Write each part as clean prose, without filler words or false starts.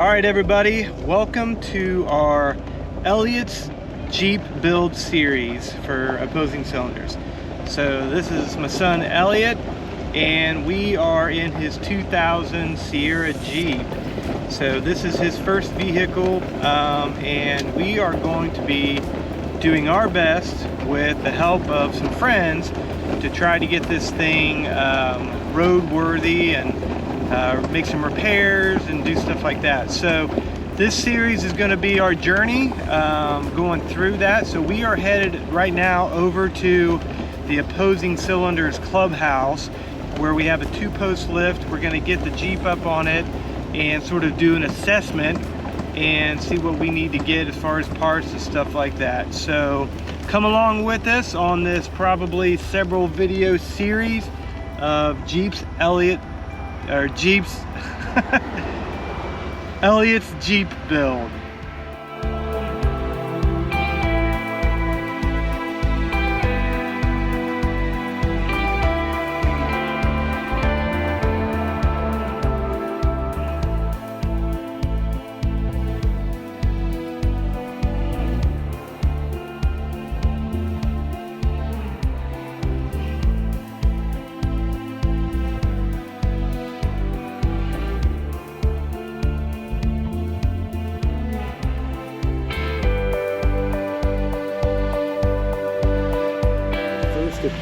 All right, everybody, welcome to our Elliott's Jeep build series for opposing cylinders. So this is my son Elliott, and we are in his 2000 Sierra Jeep. So this is his first vehicle, and we are going to be doing our best with the help of some friends to try to get this thing roadworthy and make some repairs and do stuff like that. So this series is going to be our journey going through that. So we are headed right now over to the Opposing Cylinders clubhouse, where we have a 2-post lift. We're going to get the Jeep up on it and sort of do an assessment and see what we need to get as far as parts and stuff like that. So come along with us on this probably several video series of Elliott's Jeep build.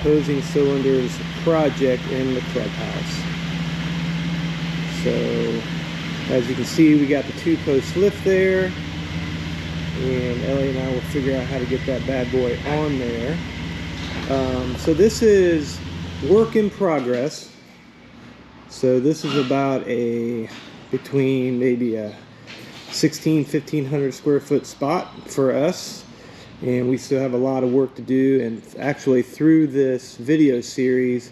Opposing Cylinders project in the clubhouse. So as you can see, we got the 2-post lift there, and Ellie and I will figure out how to get that bad boy on there. So this is work in progress. So this is about between maybe a 1,500 square foot spot for us. And we still have a lot of work to do, and actually through this video series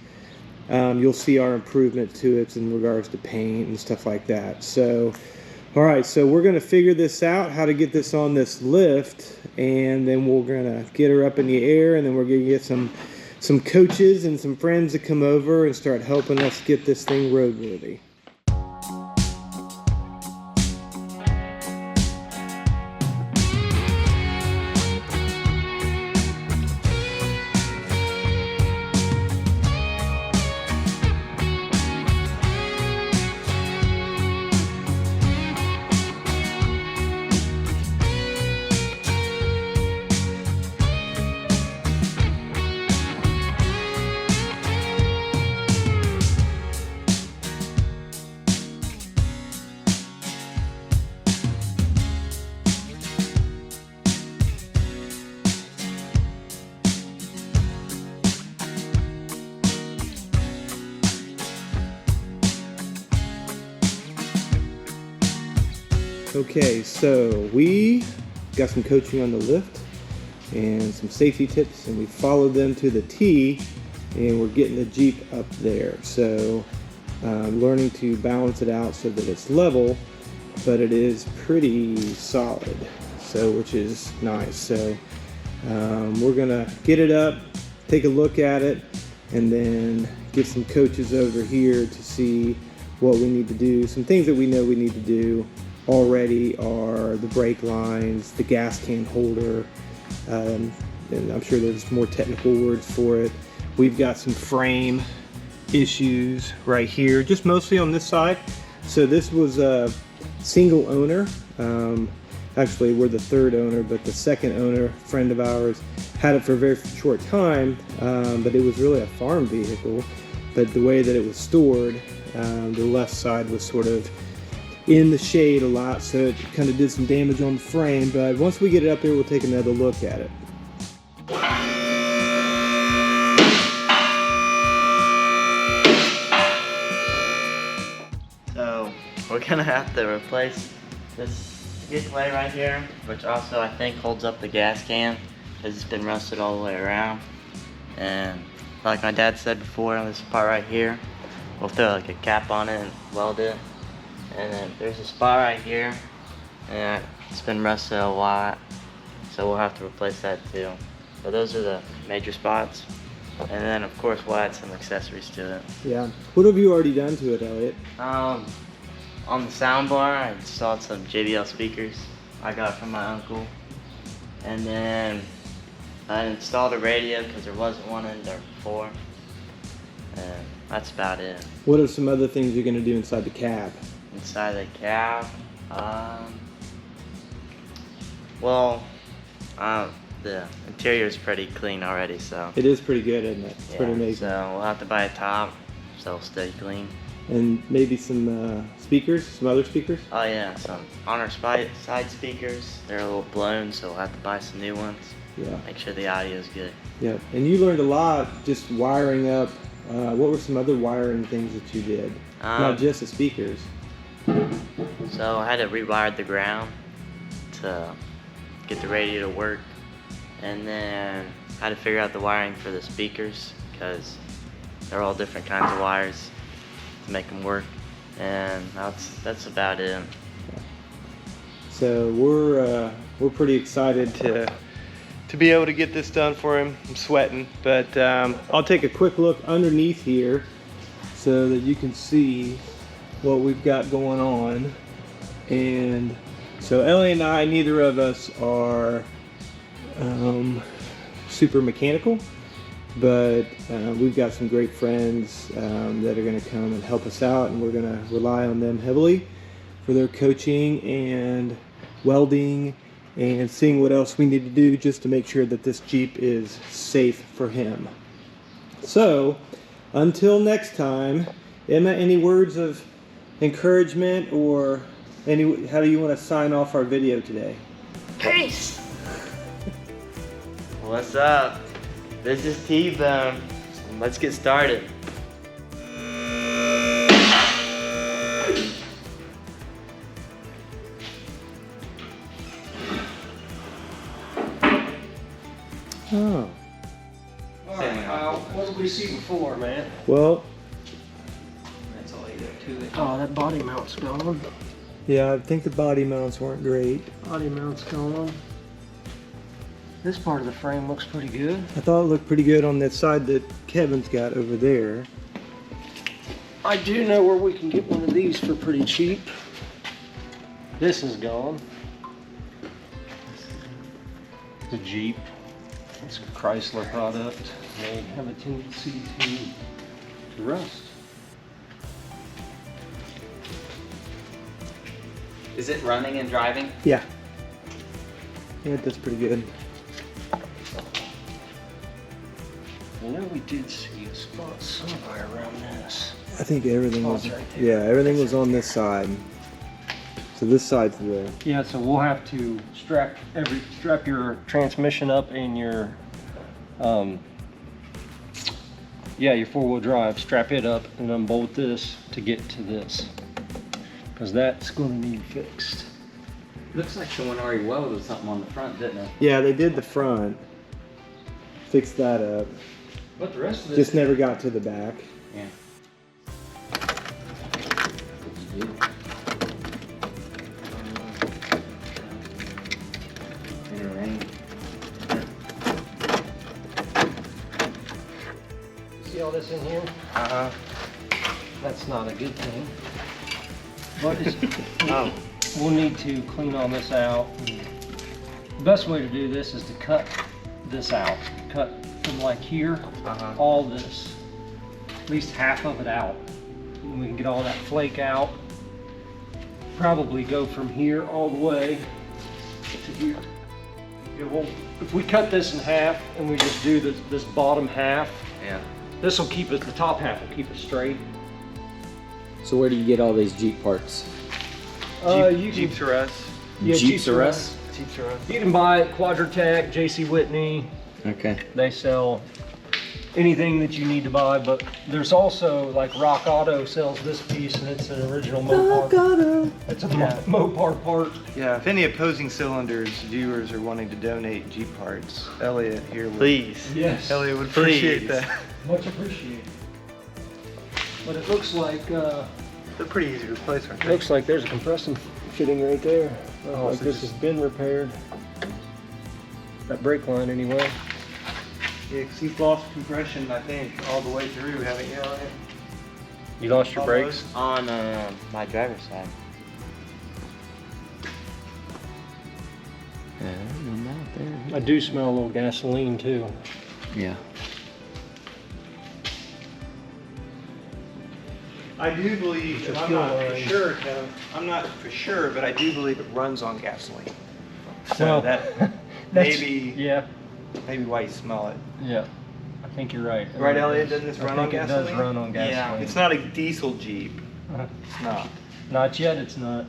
you'll see our improvement to it in regards to paint and stuff like that. So alright, so we're going to figure this out, how to get this on this lift, and then we're going to get her up in the air, and then we're going to get some coaches and some friends to come over and start helping us get this thing roadworthy. Okay, so we got some coaching on the lift and some safety tips, and we followed them to the T, and we're getting the Jeep up there. So learning to balance it out so that it's level, but it is pretty solid, so which is nice. So we're gonna get it up, take a look at it, and then get some coaches over here to see what we need to do. Some things that we know we need to do already are the brake lines, the gas can holder, and I'm sure there's more technical words for it. We've got some frame issues right here, just mostly on this side. So this was a single owner. Actually, we're the third owner, but the second owner, friend of ours, had it for a very short time, but it was really a farm vehicle. But the way that it was stored, the left side was sort of in the shade a lot, so it kind of did some damage on the frame. But once we get it up there, we'll take another look at it. So we're gonna have to replace this skid plate right here, which also I think holds up the gas can, because it's been rusted all the way around. And like my dad said before, on this part right here, we'll throw like a cap on it and weld it. And then there's a spot right here, and it's been rusted a lot, so we'll have to replace that too. So those are the major spots. And then of course we'll add some accessories to it. Yeah. What have you already done to it, Elliott? on the soundbar, I installed some JBL speakers I got from my uncle. And then I installed a radio because there wasn't one in there before. And that's about it. What are some other things you're going to do inside the cab? Inside the cab, well, the interior is pretty clean already, so. It is pretty good, isn't it? It's pretty amazing. So we'll have to buy a top, so it'll stay clean. And maybe some speakers, some other speakers? Oh yeah, some on our side speakers. They're a little blown, so we'll have to buy some new ones. Yeah. Make sure the audio is good. Yeah. And you learned a lot just wiring up. What were some other wiring things that you did? Not just the speakers. So I had to rewire the ground to get the radio to work, and then I had to figure out the wiring for the speakers because they're all different kinds of wires to make them work, and that's about it. So we're pretty excited to be able to get this done for him. I'm sweating, but I'll take a quick look underneath here so that you can see what we've got going on. And so Ellie and I, neither of us are super mechanical, but we've got some great friends that are going to come and help us out, and we're going to rely on them heavily for their coaching and welding and seeing what else we need to do just to make sure that this Jeep is safe for him. So until next time, Emma, any words of encouragement, or how do you want to sign off our video today? Peace! What's up? This is T-Bone. Let's get started. Oh. Alright, Kyle, what did we see before, man? Well, That's all you got to it. Oh, that body mount's gone. yeah, I think the body mounts weren't great. Body mount's gone. This part of the frame looks pretty good. I thought it looked pretty good on that side that Kevin's got over there. I do know where we can get one of these for pretty cheap. This is gone. The Jeep. It's a Chrysler product. They have a tendency to rust. Is it running and driving? Yeah. Yeah, it does pretty good. I know we did see a spot somewhere around this. I think everything Oh, was, it's right there. yeah, everything was on this side. So this side's the, Yeah, so we'll have to strap your transmission up in your your four-wheel drive, strap it up and unbolt this to get to this, because that's going to need fixed. Looks like someone already welded something on the front, didn't it? yeah, they did the front. Fixed that up. But the rest of this, Just never got to the back. Yeah. see all this in here? That's not a good thing. But we'll need to clean all this out. The best way to do this is to cut this out. Cut from like here, all this, at least half of it out. And we can get all that flake out. Probably go from here all the way to here. Yeah, well, if we cut this in half and we just do this bottom half, Yeah. this will keep it, the top half will keep it straight. So where do you get all these Jeep parts? You Jeeps are us. Yeah, Jeeps R Us? Jeeps are us. You can buy it, Quadratech, JC Whitney. Okay. They sell anything that you need to buy, but there's also like Rock Auto sells this piece, and it's an original Mopar. It's a Mopar part. Yeah, if any opposing cylinders viewers are wanting to donate Jeep parts, Elliott here would. Please. Yes. Elliott would appreciate Please. that. Much appreciated. But it looks like They're pretty easy to replace, aren't they? looks like there's a compressor fitting right there. Oh, Like so this has been repaired. That brake line anyway. Yeah, 'cause he's lost compression, I think, all the way through, haven't you, Elliott? You lost your brakes? On my driver's side. I do smell a little gasoline too. Yeah. I do believe, and I'm fuel not for line. sure, Kevin, I'm not for sure, but I do believe it runs on gasoline. So Well, that That's- maybe Yeah, why you smell it. yeah. I think you're right. Right, Elliot? Doesn't this I run on think gasoline? It does run on Yeah. gasoline. It's not a diesel Jeep. Uh, It's not. Not yet, it's not.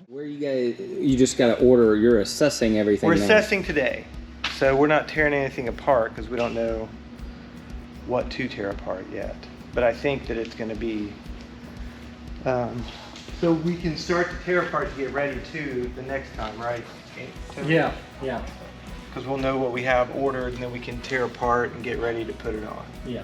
Where you guys, you just gotta order, you're assessing everything We're now. assessing today, so we're not tearing anything apart because we don't know what to tear apart yet. But I think that it's going to be, so we can start to tear apart to get ready to the next time, right? Yeah, yeah, Because we'll know what we have ordered, and then we can tear apart and get ready to put it on. yeah.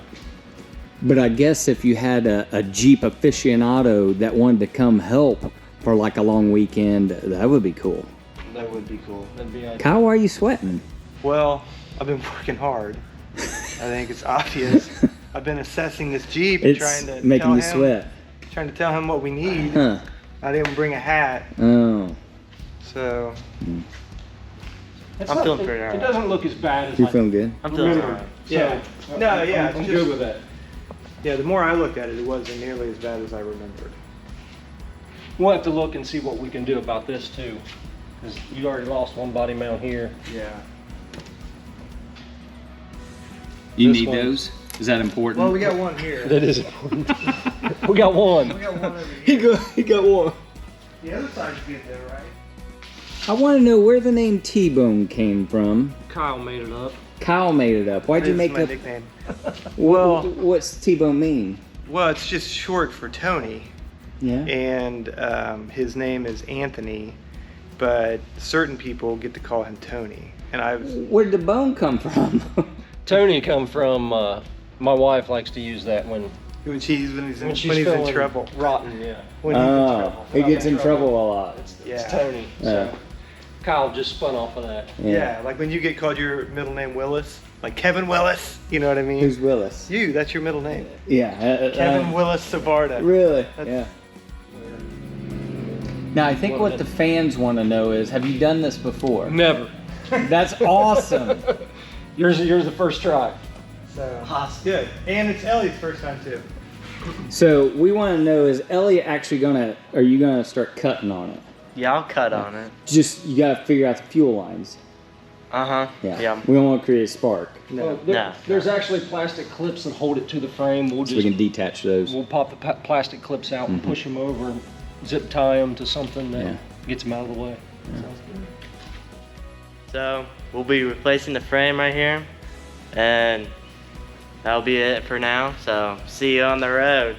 But I guess if you had a Jeep aficionado that wanted to come help for like a long weekend, that would be cool. That would be cool. That'd be ideal. Kyle, why are you sweating? Well, I've been working hard. I think it's obvious. I've been assessing this Jeep and It's trying to making tell you him, sweat. trying to tell him what we need. Huh. I didn't bring a hat, Oh. so It's I'm not- feeling it- pretty It alright. doesn't look as bad as You I feeling good? I'm feeling remembered. alright. Yeah. So, No, yeah, I'm it's good just- with that. yeah, the more I looked at it, it wasn't nearly as bad as I remembered. We'll have to look and see what we can do about this too. Because you already lost one body mount here. Yeah. You This need one. those? Is that important? Well, we got one here. That is important. We got one. We got one over He here. got one. The other side's good though, right? I want to know where the name T-Bone came from. Kyle made it up. Kyle made it up. Why'd you This make is my up? nickname. Well, what's T-Bone mean? Well, it's just short for Tony, Yeah. and his name is Anthony, but certain people get to call him Tony. And Where did the bone come from? Tony come from, my wife likes to use that when when he's she's in feeling trouble. rotten, yeah. When he's in Oh, trouble. he gets in trouble a lot. It's Yeah. Tony. So Yeah. Kyle just spun off of that. Yeah, like when you get called your middle name Willis, like Kevin Willis. You know what I mean? Who's Willis? You? That's your middle name. Yeah. Kevin Willis Savarda. Really? That's- Yeah. Now, I think what the fans want to know is, have you done this before? Never. That's awesome. Yours the first try. So Awesome. good. And it's Elliott's first time too. So we want to know, is Elliott actually are you gonna start cutting on it? Yeah, I'll cut on it. Just, you gotta figure out the fuel lines. Uh-huh. Yeah. We don't want to create a spark, Well, No. There's actually plastic clips that hold it to the frame. We'll so we just can detach those. we'll pop the plastic clips out and push them over and zip tie them to something that Yeah. gets them out of the way. So we'll be replacing the frame right here, and that'll be it for now. So see you on the road.